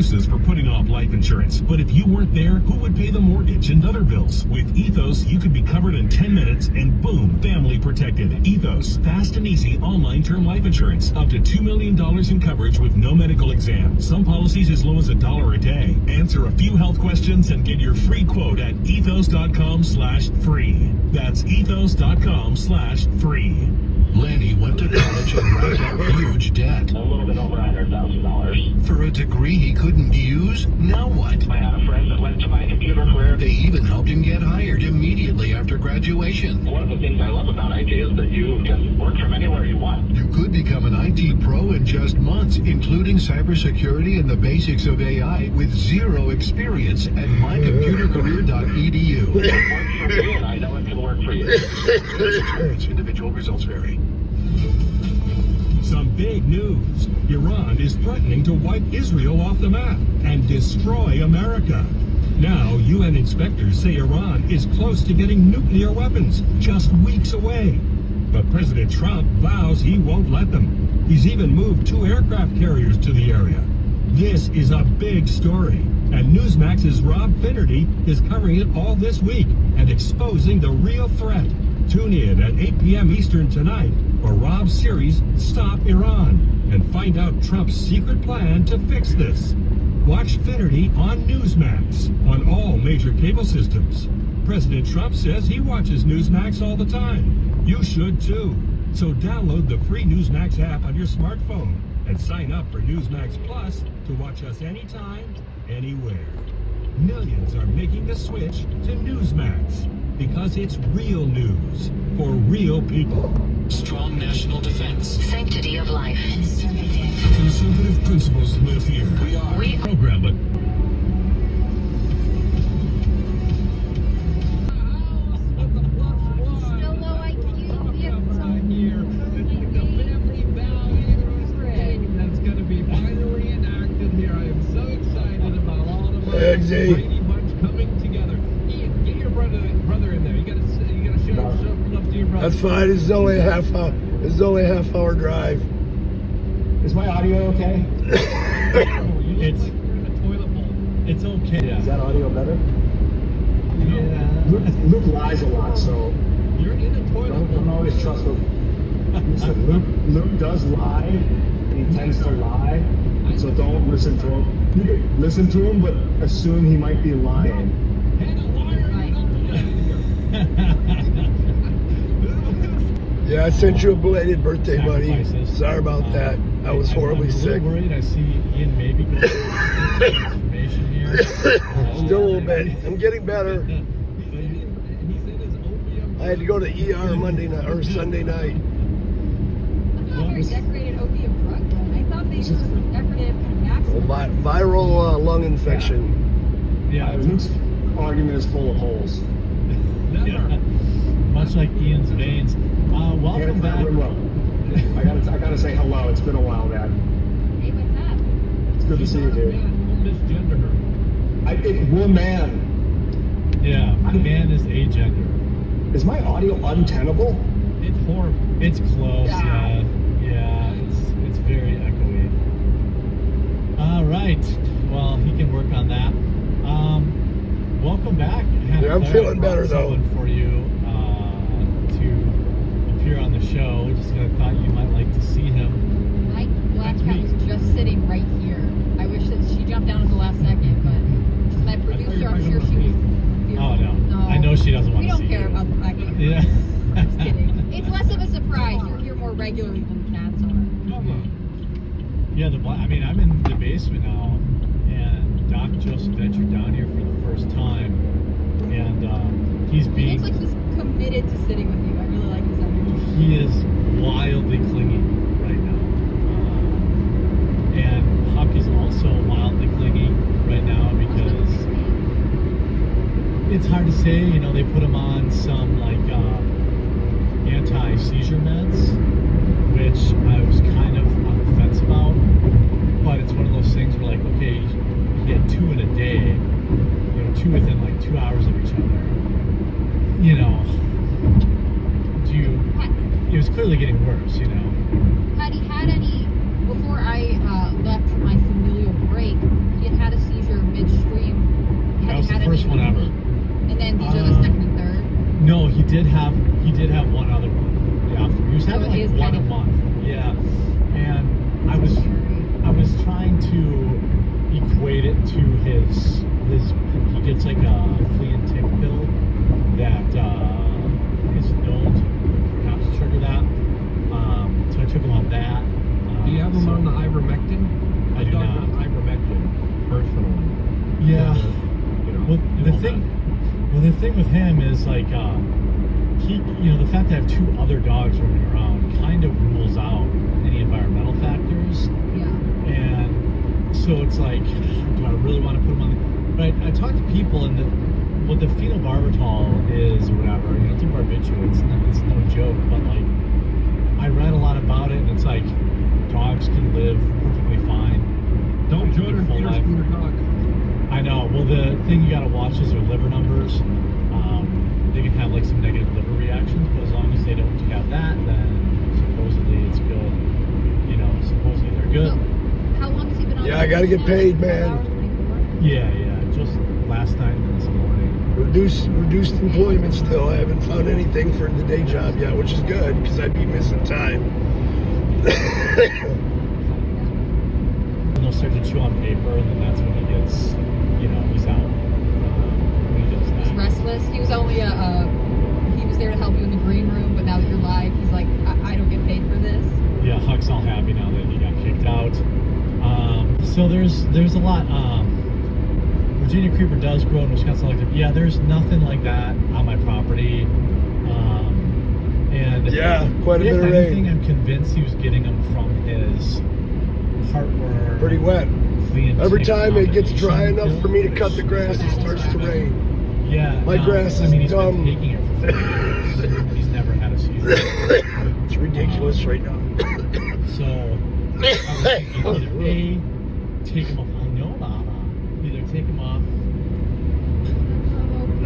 excuses for putting off life insurance. But if you weren't there, who would pay the mortgage and other bills? With Ethos, you could be covered in 10 minutes and boom, family protected. Ethos, fast and easy online term life insurance. Up to $2 million in coverage with no medical exam. Some policies as low as $1 a day. Answer a few health questions and get your free quote at ethos.com/free. That's ethos.com/free. Lanny went to college and racked up huge debt. A little bit over $100,000. For a degree he couldn't use? Now what? I had a friend that went to my computer career. They even helped him get hired immediately after graduation. One of the things I love about IT is that you can work from anywhere you want. You could become an IT pro in just months, including cybersecurity and the basics of AI with zero experience at mycomputercareer.edu. It works for me, and I know it can work for you. Experience, individual results vary. Some big news. Iran is threatening to wipe Israel off the map and destroy America. Now, UN inspectors say Iran is close to getting nuclear weapons, just weeks away. But President Trump vows he won't let them. He's even moved 2 aircraft carriers to the area. This is a big story, and Newsmax's Rob Finnerty is covering it all this week and exposing the real threat. Tune in at 8 p.m. Eastern tonight for Rob's series, Stop Iran, and find out Trump's secret plan to fix this. Watch Finnerty on Newsmax on all major cable systems. President Trump says he watches Newsmax all the time. You should too. So download the free Newsmax app on your smartphone and sign up for Newsmax Plus to watch us anytime, anywhere. Millions are making the switch to Newsmax because it's real news for real people. Strong national defense. Sanctity of life. Conservative principles live here. We program it. Still low IQ. We have That's going to be finally enacted here. I am so excited about all of our Brady Bunch coming together. Ian, get your brother in there. You got to show something up to your brother. That's fine. This is only a half hour. This is only a half-hour drive. Is my audio okay? It's like you're in a toilet bowl. It's okay. Yeah. Is that audio better? Yeah. Luke lies a lot, so You're in a toilet bowl. don't always trust Luke. Listen, Luke does lie, and he tends to lie, so don't listen to him. You can listen to him, but assume he might be lying. Hey, the liar, Yeah, I sent you a belated birthday, buddy. Sacrifices. Sorry about that. I was horribly I'm sick. a little worried. I see Ian maybe going through transformation here. Still a little bit. I'm getting better. He's in his opium. I had to go to ER Monday night or Sunday night. That's not a very decorated opium drug. I thought they were decorative kind of Viral lung infection. Yeah, Luke's argument is full of holes. yeah. Much like Ian's veins. Welcome back. I gotta say hello. It's been a while, man. Hey, what's up? It's good to see you, dude. Don't misgender her. Woman. Yeah, man is agender. Is my audio untenable? It's horrible. It's close, yeah. Yeah, it's very echoey. All right. Well, he can work on that. Welcome back. Yeah, I'm feeling better, though. Someone for you to appear on the show. Just thought you might like to see him. My black cat was just sitting right here. I wish that she jumped down at the last second, but my producer, I'm sure she was fearful. Oh, no. I know she doesn't want We to don't see care you. about the black cat. Yeah. I'm just kidding. It's less of a surprise. You're here more regularly than the cats are. Yeah, I'm in the basement now, and Doc just ventured down here for the first time, and he's He being. looks like he's committed to sitting with you. I really like his energy. He is wildly clingy right now, and Huck is also wildly clingy right now because it's hard to say. You know, they put him on some anti-seizure meds, which I was kind of on the fence about. But it's one of those things where, okay, you get 2 in a day, 2 within 2 hours of each other. It was clearly getting worse, Had he had any, before I left for my familial break, he had he did have one other one. Yeah, he was having So it like is one kind a of- month. Yeah, and I was trying to equate it to his. He gets like a flea and tick pill that is known to perhaps trigger that. So I took him on that. Do you have him on the ivermectin? I do I've done not. ivermectin personally. Yeah. You know, Well, do the all thing, that. well, the thing with him is like he, the fact that I have 2 other dogs running around kind of rules out any environmental factors, Yeah. and so it's like, do I really want to put him on? But I talked to people, and what the phenobarbital is or whatever, it's a barbiturate. It's no joke, but like I read a lot about it, and it's like dogs can live perfectly fine. Don't join their her full Peter's life. from your dog. I know. Well, the thing you gotta watch is their liver numbers. They can have like some negative liver reactions, but as long as they don't have that, then supposedly it's good. Supposedly they're good. So, how long has he been on? Yeah, I gotta get paid, man. Yeah. Just last night and this morning. Reduced employment still. I haven't found anything for the day job yet, which is good because I'd be missing time. And they'll start to chew on paper, and then that's when he gets, he's out. When he does He's that. restless. He was only he was there to help you in the green room, but now that you're live, he's like, I don't get paid for this. Yeah, Huck's all happy now that he got kicked out. So there's a lot. Virginia creeper does grow in Wisconsin electric. Yeah, there's nothing like that on my property. And Yeah, quite a bit of if anything, rain. I'm convinced he was getting them from his heartworm. Pretty wet. flea and Every tick time it gets dry combination enough for me to pill, cut the grass, it starts to rain. Yeah, My grass I is mean, he's dumb. been taking it for 4 years. He's never had a seizure. It's ridiculous right now. So, I was thinking either A, take him off. I know, Lana. Either take him off.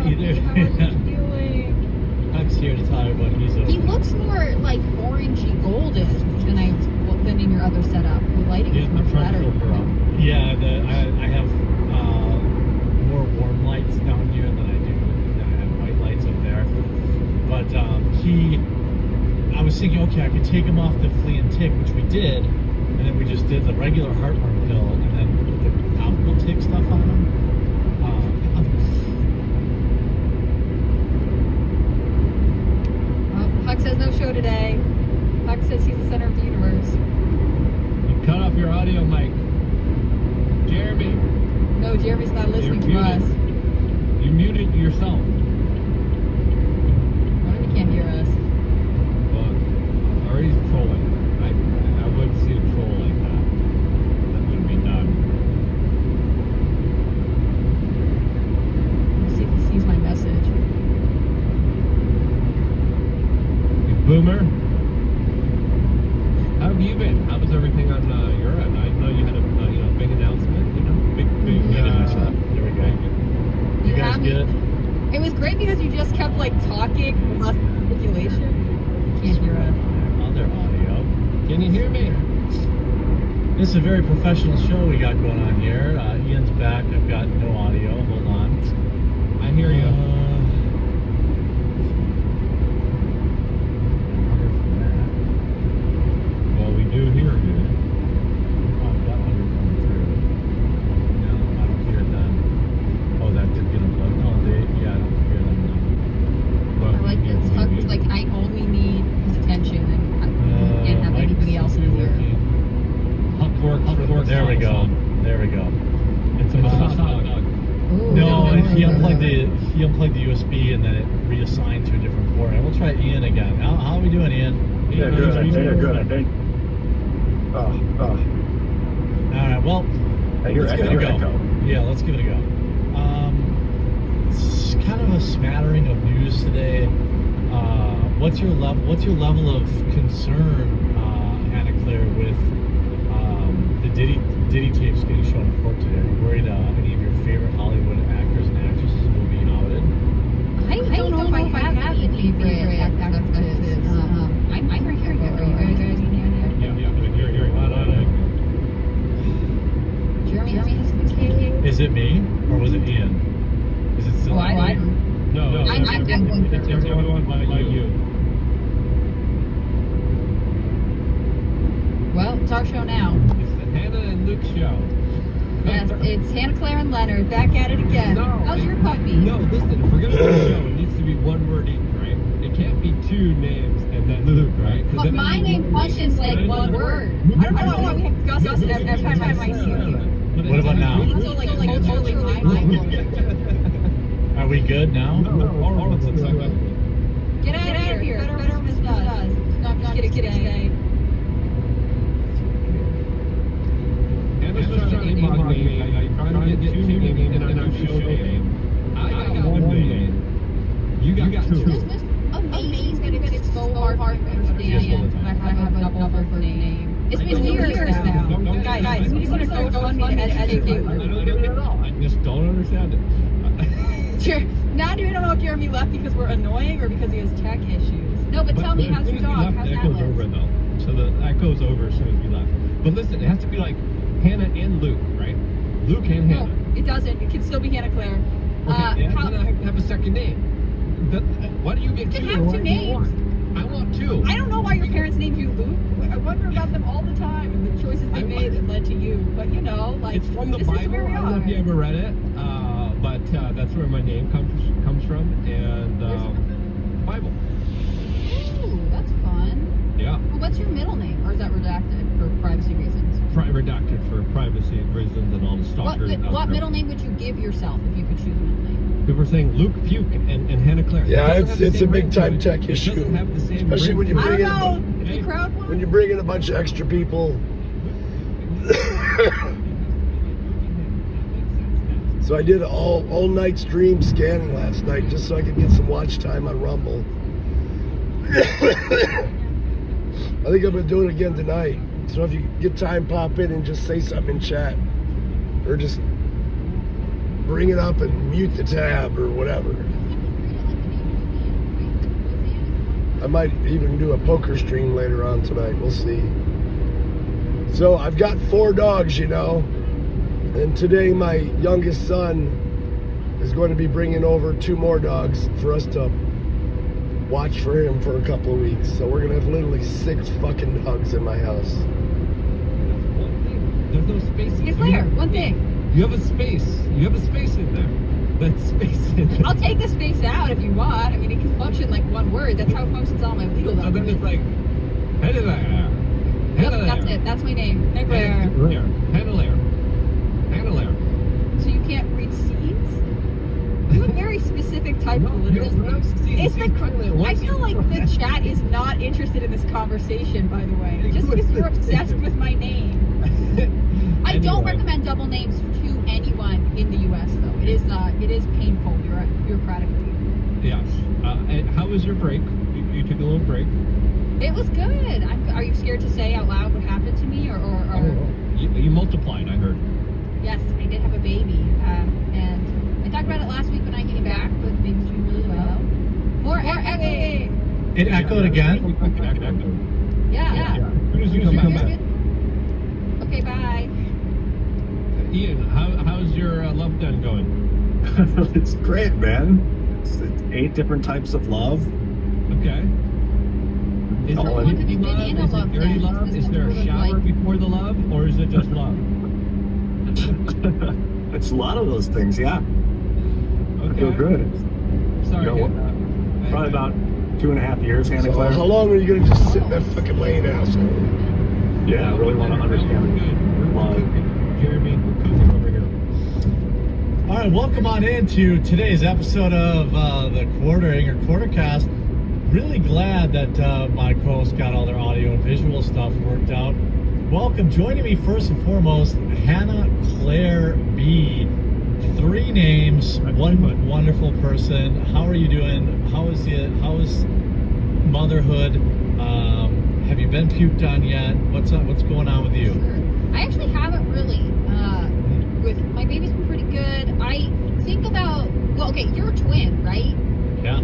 Either. Huck's here to tell everyone he's okay. He looks more like orangey golden than in your other setup. The lighting is much better. Yeah, I have more warm lights down here than I have white lights up there. But I was thinking, okay, I could take him off the flea and tick, which we did, and then we just did the regular heartworm pill, and then put the alcohol tick stuff on him. Huck says no show today. Huck says he's the center of the universe. You cut off your audio mic. Jeremy, No, Jeremy's not listening to You're us. you muted yourself. What if he can't hear us? But, or he's trolling. I would see a troll like that. That would be done. Let's see if he sees my message. You boomer. How have you been? How was everything on your end? I know you had a big announcement. Big. There we go. You guys have me- get it? It was great because you just kept like talking without articulation. You can't hear us. Other audio. Can you hear me? This is a very professional show we got going on here. Ian's back. I've got no audio. Hold on. I hear you. Well, we do hear you. I've got audio coming through. No, I don't hear them. Oh, that did get unplugged. No, I don't hear them now. But I like we do this. hear Huck's you. like, I only need his attention and I can't have anybody else in here. Huck works. There we go. There we go. It's a It's a soft hot dog. dog. Ooh, No, no, he unplugged the USB and then it reassigned to a different port. And we'll try Ian again. How are we doing, Ian? Yeah, good. I think. All right. Well, let's give it a go. Yeah, let's give it a go. It's kind of a smattering of news today. What's your level of concern, Anna Claire, with the Diddy tapes getting shown in court today? Are you worried any of your favorite Hollywood actors and actresses will be outed? I don't know if I have any favorite actors. I'm right here. Are you guys any idea? Yeah, but you're hot on it. Jeremy has the cake. Is it me or was it Ian? Is it still Oh, I me? didn't. No, I'm going it's everyone but you. Well, it's our show now. It's the Hannah and Luke show. Yes, it's Hannah Claire and Leonard back at it again. No, How's your puppy? No, listen, if we're gonna do a show, it needs to be one word each, right? It can't be two names and then Luke, right? But my name functions like one word. I don't know how we have discussed this every time I see you. What about now? It's so like totally mind-blowing. Are we good now? All of them suck up. Get out of here. Better Miss Does. No, I'm just kidding. Hannah's just trying to bug me. I'm trying to get two names in our show name. I got one name. You got two. This is amazing that it's so hard for me to understand. I have a double first name. It's been years now. Guys, we just want to go fun to educate you. I don't get it at all. I just don't understand it. Now do you don't know if Jeremy left because we're annoying or because he has tech issues? No, but tell me, how's your dog? How's that that goes over look? though. So that goes over as soon as we left. But listen, it has to be like Hannah and Luke, right? Luke and No, Hannah. it doesn't. It can still be Hannah Claire. Okay, yeah, then I have a second name. Why do you get You two? can have two names. I want two. I don't know why your parents named you Luke. I wonder about them all the time and the choices they made that led to you. But you know, like It's from the this is Bible. where we I don't know if you are. ever read it, but that's where my name comes from, and Bible. Ooh, that's fun. Yeah, Well, what's your middle name, or is that redacted for privacy reasons? redacted for privacy reasons and all the stalkers. What middle name would you give yourself if you could choose a middle name? People were saying Luke Puke and Hannah Claire. Yeah, It doesn't have the it's a same big ring to time it. tech It issue. doesn't have the same Especially ring when you to it. I bring don't in know. If the crowd wants. when you bring in a bunch of extra people. So I did all night stream scanning last night just so I could get some watch time on Rumble. I think I'm gonna do it again tonight. So if you get time, pop in and just say something in chat, or just bring it up and mute the tab or whatever. I might even do a poker stream later on tonight. We'll see. So I've got 4 dogs, you know. And today my youngest son is going to be bringing over 2 more dogs for us to watch for him for a couple of weeks. So we're going to have literally 6 fucking dogs in my house. There's no space. It's clear. One thing. You have a space. You have a space in there. That's space in there. I'll take the space out if you want. I mean, it can function like one word. That's how it functions on my legal So then it's documents. like, Hannah there. Yep, that's it. That's my name. Hannah Claire. Hannah there. So you can't read C's? You have a very specific type of alliteration. It's the, I feel like the chat is not interested in this conversation, by the way. Just because you're obsessed with my name. I don't recommend double names to anyone in the U.S. though. It is painful bureaucratically. Yes. And how was your break? You took a little break. It was good. Are you scared to say out loud what happened to me, or? You multiplied, I heard. Yes, I did have a baby, and I talked about it last week when I came back. But the baby's doing really well. More echoing. It echoed again? Yeah. As soon as you come back. Okay, bye. Ian, how's your love done going? It's great, man. It's 8 different types of love. Okay. Is How there long have you been in a Is love it dirty then? love? Is this Is there a sort of shower like- before the love, or is it just love? It's a lot of those things, yeah. I feel good. Sorry. You know, probably about 2.5 years, Hannah So Claire. how long are you going to just sit in that fucking lane, asshole? Yeah, I really want to understand love. Jeremy, we're cooking over here. All right, welcome on into today's episode of the Quartering or Quartercast. Really glad that my co-hosts got all their audio and visual stuff worked out. Welcome, joining me first and foremost, Hannah Claire B. 3 names, one wonderful person. How are you doing? How is motherhood? Have you been puked on yet? What's up? What's going on with you? Sure. I actually haven't really. With my baby's been pretty good. I think about. Well, okay, you're a twin, right? Yeah.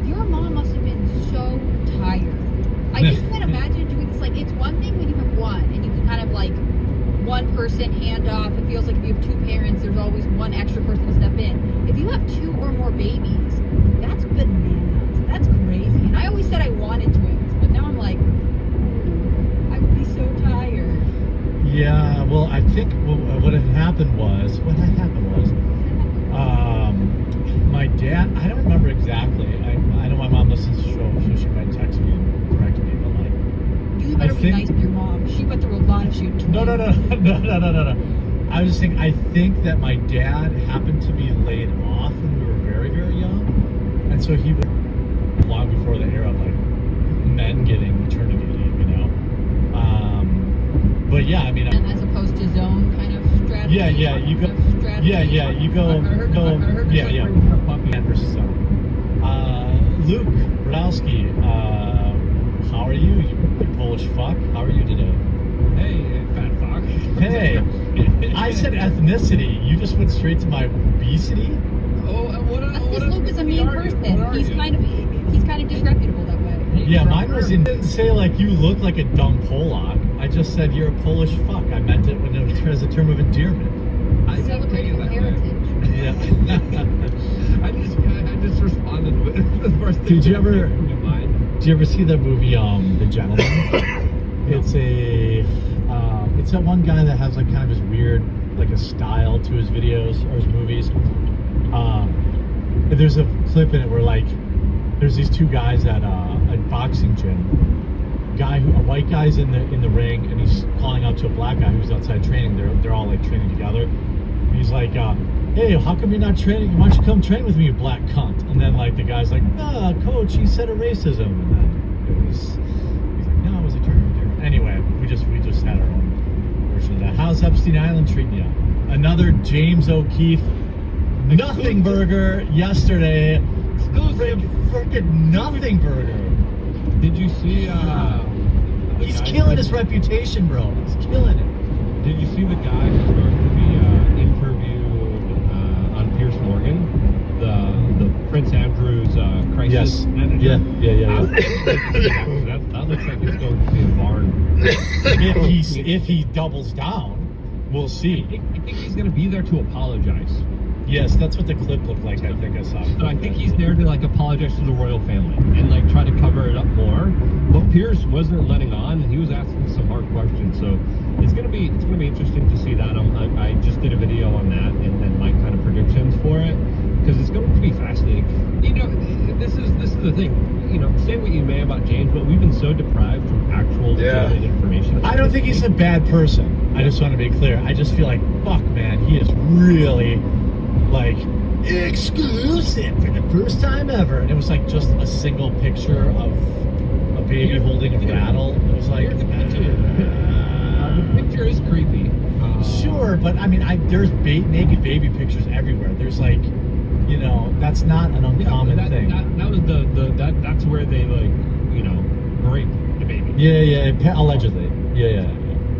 Your mom must have been so tired. I just can't imagine doing this. Like, it's one thing when you have one and you can kind of like one person hand off. It feels like if you have 2 parents, there's always one extra person to step in. If you have 2 or more babies, that happened was, my dad, I don't remember exactly. I know my mom listens to the show, so she might text me and correct me, but like, You better be nice to your mom. She went through a lot of shit. No. I was just saying, I think that my dad happened to be laid off when we were very, very young. And so he was long before the era of like men getting maternity leave, you know? But yeah, I mean, And as opposed to zone kind of strategy. you go, man versus zone. Luke Brodowski, how are you? You Polish fuck? How are you today? Hey, fat fuck. Hey, I said ethnicity. You just went straight to my obesity. This Luke is a mean person. He's kind of disreputable that way. Yeah, mine was in. Didn't say like you look like a dumb Polak. I just said you're a Polish fuck. I meant it when it was as a term of endearment. I celebrate your heritage. Yeah. I just responded with the first thing. Did you ever? that came to mind. Did you ever see that movie, The Gentleman? It's that one guy that has like kind of his weird, like a style to his videos or his movies. There's a clip in it where like, there's these two guys at a boxing gym. A white guy's in the ring, and he's calling out to a black guy who's outside training. They're all like training together. And he's like, hey, how come you're not training? Why don't you come train with me, you black cunt? And then like the guy's like, coach, he said a racism. And then he's like, no, it was a term of endearment. Anyway, we just had our own version of that. How's Epstein Island treating you? Another James O'Keefe nothing burger yesterday. Freaking nothing burger. Did you see? He's killing his reputation, bro. He's killing it. Did you see the guy who's going to be interviewed on Piers Morgan, the Prince Andrew's crisis manager? Yeah. That looks like it's going to be a barn. If he doubles down, we'll see. I think he's going to be there to apologize. Yes, that's what the clip looked like. I think I saw. So I think he's there to like apologize to the royal family and like try to cover it up more. But Piers wasn't letting on, and he was asking some hard questions. So it's gonna be interesting to see that. I just did a video on that and then my kind of predictions for it, because it's going to be fascinating. You know, this is the thing. You know, say what you may about James, but we've been so deprived from actual legitimate information. I don't think he's a bad person. I just want to be clear. I just feel like, fuck, man, he is really like exclusive for the first time ever. And it was like just a single picture of a baby holding a rattle. It was like, the picture is creepy. Sure, but I mean, there's naked baby pictures everywhere. There's like, you know, that's not an uncommon thing. That was that's where they like, you know, rape the baby. Yeah, allegedly. Yeah.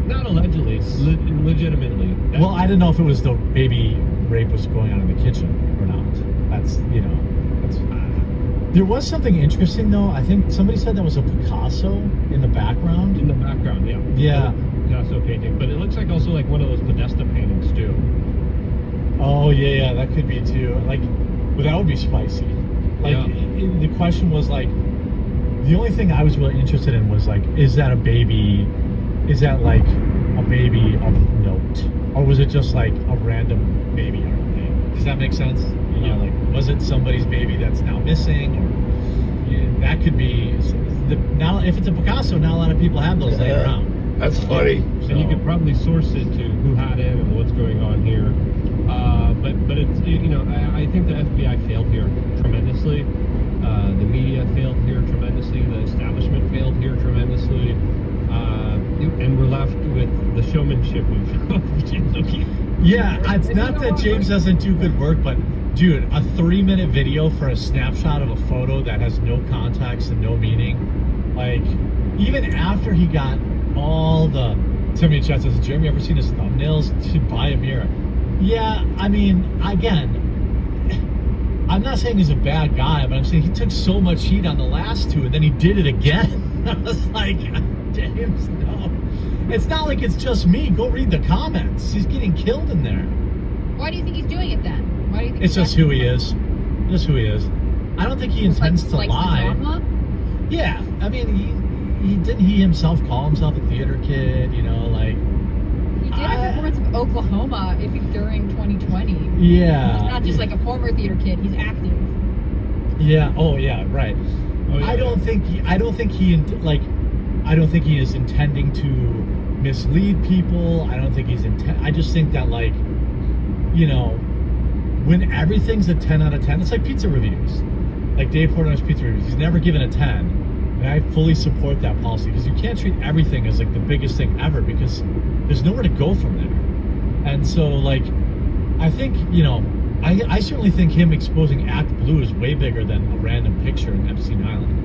Not allegedly, legitimately. Well, I didn't know if it was the baby rape was going on in the kitchen or not. That's, you know, there was something interesting though. I think somebody said that was a Picasso in the background. In the background, yeah. Yeah. Picasso painting, but it looks like also like one of those Podesta paintings too. Oh yeah, that could be too. Like, but that would be spicy. Like, the question was like, the only thing I was really interested in was like, is that a baby? Is that like a baby of note, or was it just like a random baby or anything? Does that make sense? You know, like, was it somebody's baby that's now missing, or that could be. Now, if it's a Picasso, not a lot of people have those laying around. That's funny. And you could probably source it to who had it and what's going on here. But it's, you know, I think the FBI failed here tremendously. The media failed here tremendously. The establishment failed here tremendously. And we're left with the showmanship of James O'Keefe. Yeah, it's not that James doesn't do good work, but dude, a 3-minute video for a snapshot of a photo that has no context and no meaning. Like, even after he got all the... Somebody in chat says, Jeremy, ever seen his thumbnails? To buy a mirror. Yeah, I mean, again, I'm not saying he's a bad guy, but I'm saying he took so much heat on the last two, and then he did it again. I was like, James, no. It's not like it's just me. Go read the comments. He's getting killed in there. Why do you think he's doing it then? Why do you think it's just who he is. Just who he is. I don't think he intends to lie. Yeah, I mean, he himself call himself a theater kid, you know, like... He did have reports of Oklahoma during 2020. Yeah. He's not just like a former theater kid. He's active. Yeah. Oh, yeah. Right. Oh, yeah. I don't think he is intending to mislead people. I don't think he's I just think that, like, you know, when everything's a 10 out of 10, it's like pizza reviews. Like Dave Portnoy's pizza reviews. He's never given a 10. And I fully support that policy because you can't treat everything as like the biggest thing ever because there's nowhere to go from there. And so, like, I think, you know, I certainly think him exposing Act Blue is way bigger than a random picture in Epstein Island.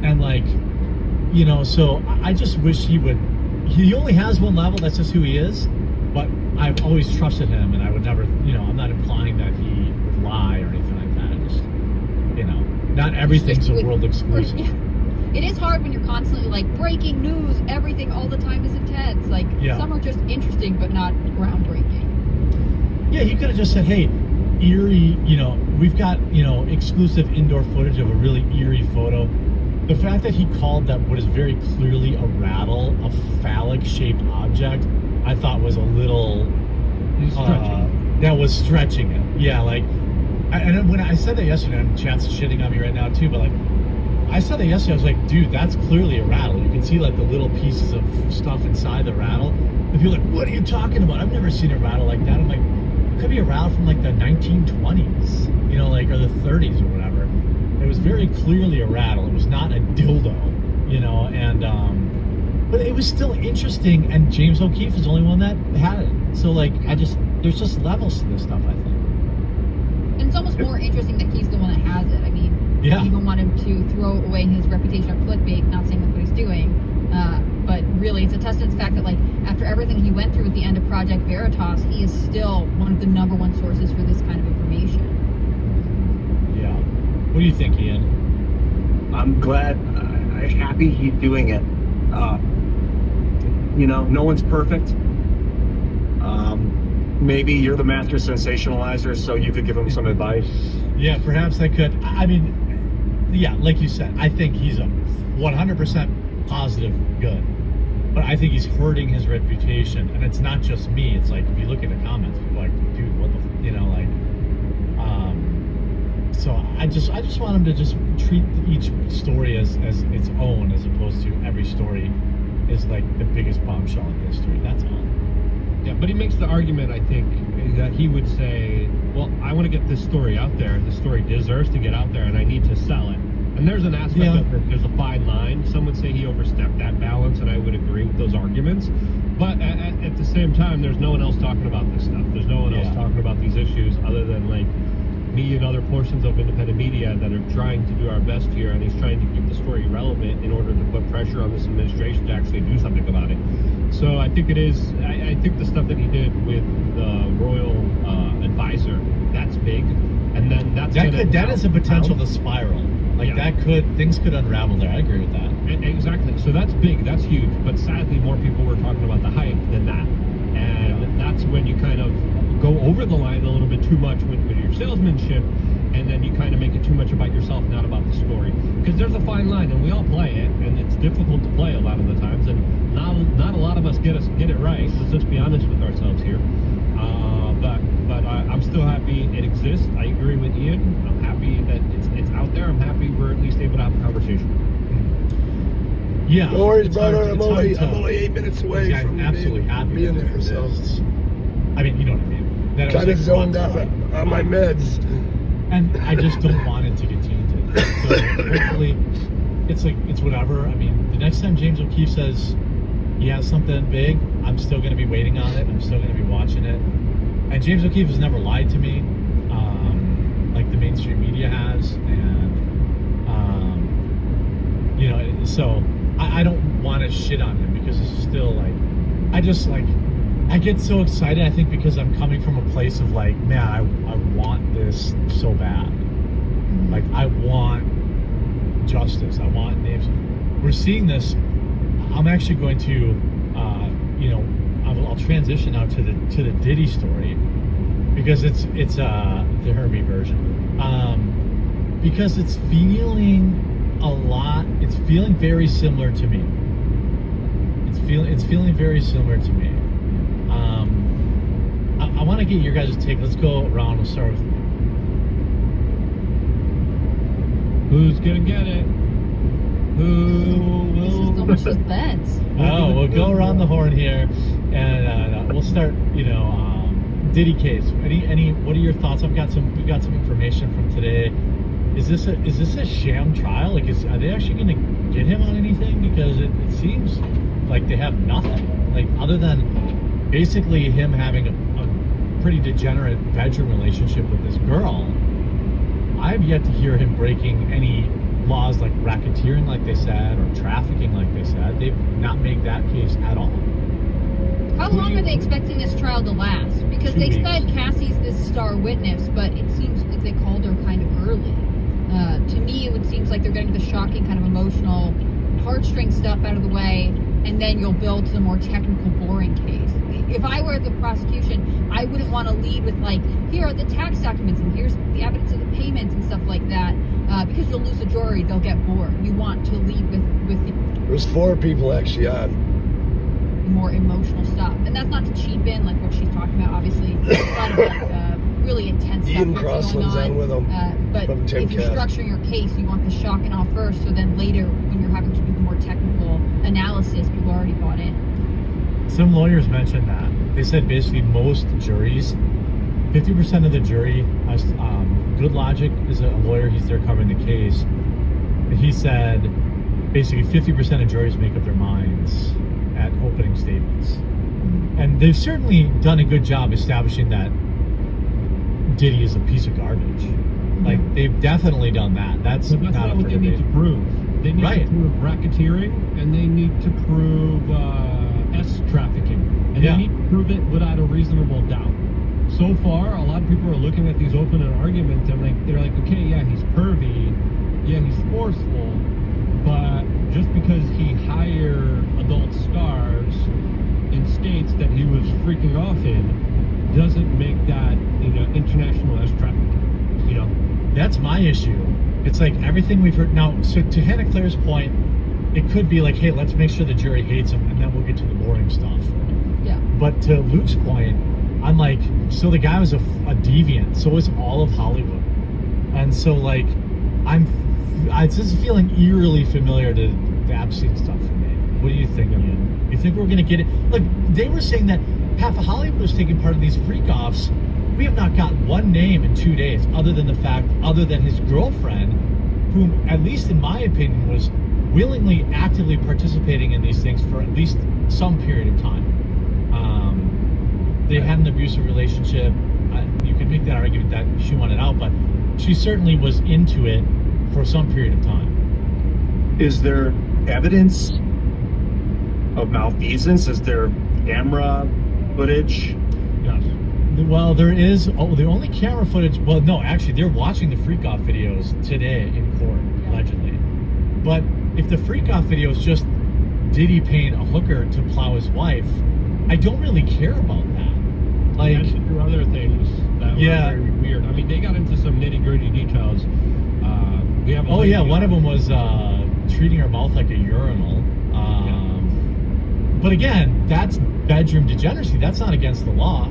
And, like, you know, so I just wish he only has one level, that's just who he is. But I've always trusted him, and I would never, you know, I'm not implying that he would lie or anything like that. I just, you know, not everything's a world exclusive. Yeah. It is hard when you're constantly like breaking news, everything all the time is intense. Like some are just interesting but not groundbreaking. Yeah, he could have just said, hey, eerie, you know, we've got, you know, exclusive indoor footage of a really eerie photo. The fact that he called that what is very clearly a rattle a phallic-shaped object, I thought was a little stretching. That was stretching it. Yeah, like, and when I said that yesterday, and chat's shitting on me right now too, but like, I said that yesterday, I was like, dude, that's clearly a rattle. You can see like the little pieces of stuff inside the rattle. And people are like, what are you talking about? I've never seen a rattle like that. I'm like, it could be a rattle from like the 1920s, you know, like, or the 30s or whatever. It was very clearly a rattle. It was not a dildo, you know, and, but it was still interesting, and James O'Keefe is the only one that had it. So, like, there's just levels to this stuff, I think. And it's almost more interesting that he's the one that has it. I mean, you even want him to throw away his reputation of clickbait, not saying that's what he's doing, but really it's a testament to the fact that, like, after everything he went through at the end of Project Veritas, he is still one of the #1 sources for this kind of information. Yeah. What do you think, Ian? I'm glad, I'm happy he's doing it. You know, no one's perfect. Maybe you're the master sensationalizer, so you could give him some advice. Yeah, perhaps I could. I mean, yeah, like you said, I think he's a 100% positive good. But I think he's hurting his reputation. And it's not just me. It's like, if you look at the comments, people are like, dude, what the, you know, like, so I just want him to just treat each story as its own, as opposed to every story is like the biggest bombshell in history. That's all. Yeah, but he makes the argument, I think, that he would say, well, I want to get this story out there, and the story deserves to get out there, and I need to sell it. And there's an aspect of it, there's a fine line. Some would say he overstepped that balance, and I would agree with those arguments. But at the same time, there's no one else talking about this stuff. There's no one else talking about these issues other than, like, me and other portions of independent media that are trying to do our best here, and he's trying to keep the story relevant in order to put pressure on this administration to actually do something about it. So I think it is, I think the stuff that he did with the royal advisor, that's big. And then that is a potential to spiral. Like things could unravel there. I agree with that. Exactly. So that's big, that's huge. But sadly, more people were talking about the hype than that. And that's when you kind of go over the line a little bit too much with your salesmanship, and then you kind of make it too much about yourself, not about the story. Because there's a fine line, and we all play it, and it's difficult to play a lot of the times, and not a lot of us get it right. Let's just be honest with ourselves here. But I'm still happy it exists. I agree with Ian. I'm happy that it's out there. I'm happy we're at least able to have a conversation. Yeah. No worries, brother. I'm only 8 minutes away from absolutely happy being there. So, I mean, you know what I mean. That kind of zoned out on my meds, and I just don't want it to get tainted. So hopefully, it's whatever. I mean, the next time James O'Keefe says he has something big, I'm still going to be waiting on it. I'm still going to be watching it. And James O'Keefe has never lied to me, like the mainstream media has, and you know, so I don't want to shit on him because it's still like, I get so excited, I think, because I'm coming from a place of like, man, I want this so bad. Like, I want justice. I want names. We're seeing this. I'm actually going to, you know, I'll transition now to the Diddy story because it's the Herbie version. Because it's feeling very similar to me. It's feeling very similar to me. I want to get your guys' take. Let's go around. We'll start with Who's gonna get it? Who This is will? so much suspense. Oh, we'll go around the horn here, and we'll start. Diddy case. Any? What are your thoughts? We've got some information from today. Is this a sham trial? Like, are they actually going to get him on anything? Because it seems like they have nothing. Like, other than basically him having a pretty degenerate bedroom relationship with this girl. I've yet to hear him breaking any laws like racketeering, like they said, or trafficking, like they said. They've not made that case at all. How long are they expecting this trial to last? Because 2 they weeks. said Cassie's this star witness, but it seems like they called her kind of early. To me, it would seem like they're getting the shocking, kind of emotional, heartstring stuff out of the way, and then you'll build to the more technical, boring case. If I were the prosecution, I wouldn't want to lead with, like, here are the tax documents, and here's the evidence of the payments and stuff like that, because you'll lose a jury, they'll get bored. You want to lead with the There's 4 people actually on. more emotional stuff, and that's not to cheapen like what she's talking about. Obviously, a lot of like really intense Ian stuff that's Crossland's going on with them but from if Tim you're Cass. structuring your case, you want the shock and awe first, so then later when you're having to do the more technical analysis, people already bought in. Some lawyers mentioned that. They said basically most juries, 50% of the jury, Good Logic is a lawyer, he's there covering the case. He said basically 50% of juries make up their minds at opening statements. And they've certainly done a good job establishing that Diddy is a piece of garbage. Like, they've definitely done that. That's But that's not not up what for they need debate. to prove. They need Right. to prove racketeering, and they need to prove S trafficking, and Yeah. they need to prove it without a reasonable doubt. So far, a lot of people are looking at these opening arguments and they're like, okay, yeah, he's pervy, yeah, he's forceful, but just because he hired adult stars in states that he was freaking off in doesn't make that, international S trafficking. That's my issue. It's like everything we've heard now. So to Hannah Claire's point, it could be like, hey, let's make sure the jury hates him, and then we'll get to the boring stuff. Yeah. But to Luke's point, I'm like, so the guy was a deviant. So was all of Hollywood, and so like, it's just feeling eerily familiar to the Epstein stuff for me. What do you think, Ian? You think we're gonna get it? Like, they were saying that half of Hollywood was taking part of these freak-offs. We have not got one name in 2 days, other than his girlfriend, whom, at least in my opinion, was willingly, actively participating in these things for at least some period of time. They had an abusive relationship. You can make that argument that she wanted out, but she certainly was into it for some period of time. Is there evidence of malfeasance? Is there camera footage? Yes. Well, there is. Oh, the only camera footage. Well, no, actually, they're watching the freak-off videos today in court, allegedly. But if the freak-off video is just Diddy paying a hooker to plow his wife, I don't really care about that. Like, And there are other things that were very weird. I mean, they got into some nitty-gritty details. We have one of them was treating her mouth like a urinal. But again, that's bedroom degeneracy. That's not against the law.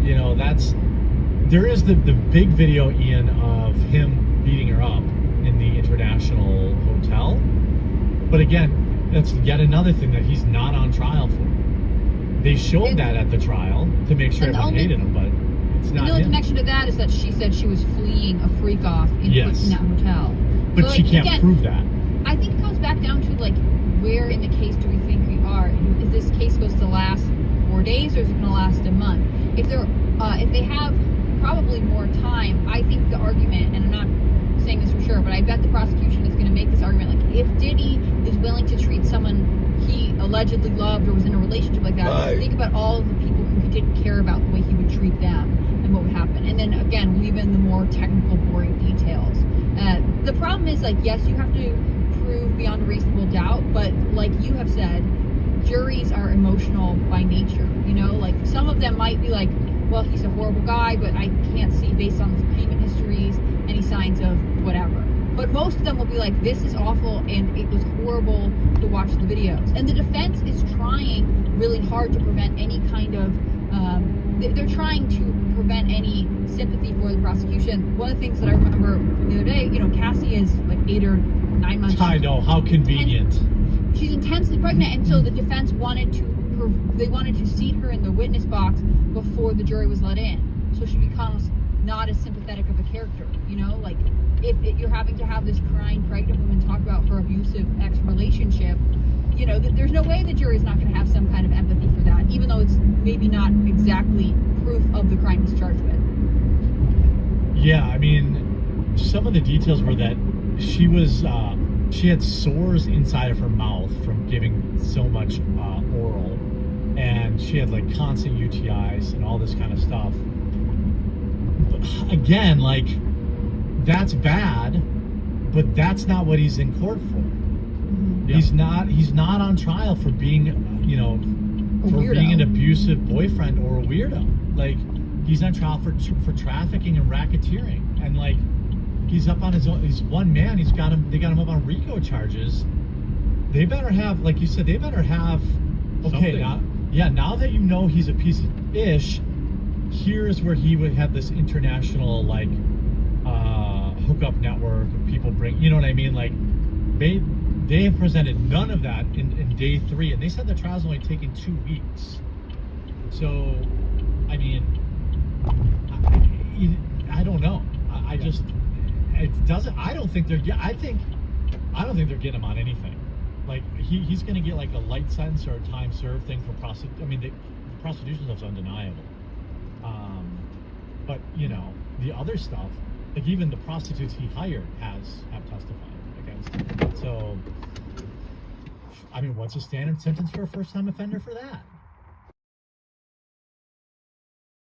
There is the big video, Ian, of him beating her up in the International Hotel. But again, that's yet another thing that he's not on trial for. They showed that at the trial to make sure everyone hated him, but it's not The only him. connection to that is that she said she was fleeing a freak off in that hotel. But So, she like, can't again, prove that. I think it comes back down to, like, where in the case do we think we are? Is this case supposed to last 4 days, or is it going to last a month? If they have probably more time, I think the argument, and I'm not saying this for sure, but I bet the prosecution is going to make this argument, like, if Diddy is willing to treat someone he allegedly loved or was in a relationship like that, Right. think about all of the people who he didn't care about, the way he would treat them and what would happen. And then again, weave in the more technical, boring details. The problem is, like, yes, you have to prove beyond a reasonable doubt, but like you have said, juries are emotional by nature. Like, some of them might be like, well, he's a horrible guy, but I can't see, based on his payment histories, any signs of whatever. But most of them will be like, this is awful and it was horrible to watch the videos. And the defense is trying really hard to prevent any kind of, they're trying to prevent any sympathy for the prosecution. One of the things that I remember from the other day, you know, Cassie is like 8 or 9 months. I know, how convenient. And she's intensely pregnant, and so the defense wanted to seat her in the witness box before the jury was let in. So she becomes not as sympathetic of a character, you know, like if you're having to have this crying pregnant woman talk about her abusive ex-relationship, you know, there's no way the jury's not going to have some kind of empathy for that, even though it's maybe not exactly proof of the crime he's charged with. Yeah, I mean, some of the details were that she was, she had sores inside of her mouth from giving so much oral, and she had like constant UTIs and all this kind of stuff. But again, like, that's bad, but that's not what he's in court for. Yeah. He's not on trial for being, you know, for being an abusive boyfriend or a weirdo. Like, he's on trial for trafficking and racketeering, and like, he's up on his own. He's one man. They got him up on RICO charges. They better have, like you said, they better have. Okay, now that you know he's a piece of ish, here's where he would have this international like hookup network of people bring. You know what I mean? Like, they have presented none of that in day 3, and they said the trial's only taking 2 weeks. So, I mean, I don't know. I just. It doesn't. I don't think they're getting him on anything. Like he's going to get like a light sentence or a time served thing for prostitution. I mean, the prostitution stuff's undeniable. But you know, the other stuff, like even the prostitutes he hired have testified against him. So, I mean, what's a standard sentence for a first-time offender for that?